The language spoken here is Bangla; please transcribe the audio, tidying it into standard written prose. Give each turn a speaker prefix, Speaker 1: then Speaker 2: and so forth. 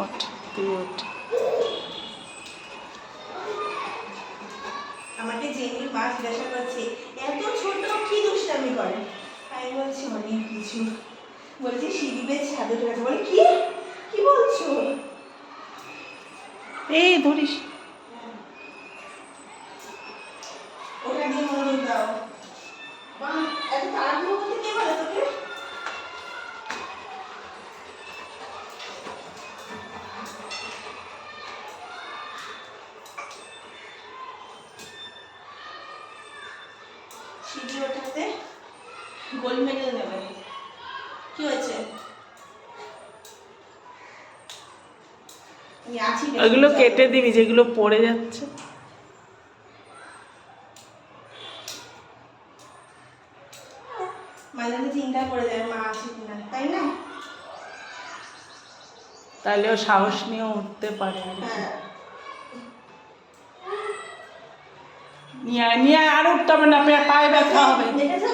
Speaker 1: ওঠ, তুই ওঠ।
Speaker 2: আমাকে জেনির মা জিজ্ঞাসা করছে এত ছোট কি দুষ্টামি করে, আমি বলছি অনেক কিছু, বলছি সিঁড়ি বেয়ে ছাদে উঠে গেছে, বলে কি কি বলছো?
Speaker 1: এই ধরিস।
Speaker 2: ওটা দিয়ে মনোযোগ দাও। মা এত তাড়াহুড়ো করতে কে বলে তোকে? সিঁড়ি ওঠাতে গোল্ড মেডেল নেবে। কি হয়েছে? আমি আছি।
Speaker 1: ওগুলো কেটে দিবি যেগুলো পড়ে যাচ্ছে।
Speaker 2: মাঝে মাঝে চিন্তা করে যায় মা আছে কিনা, তাই না?
Speaker 1: তাহলে ও সাহস নিয়ে উঠতে পারে আর কি।
Speaker 2: হ্যাঁ।
Speaker 1: নিয়ে আয়, নিয়ে আয়, আর উঠতে হবে না, পায়ে ব্যথা হবে।
Speaker 2: দেখেছো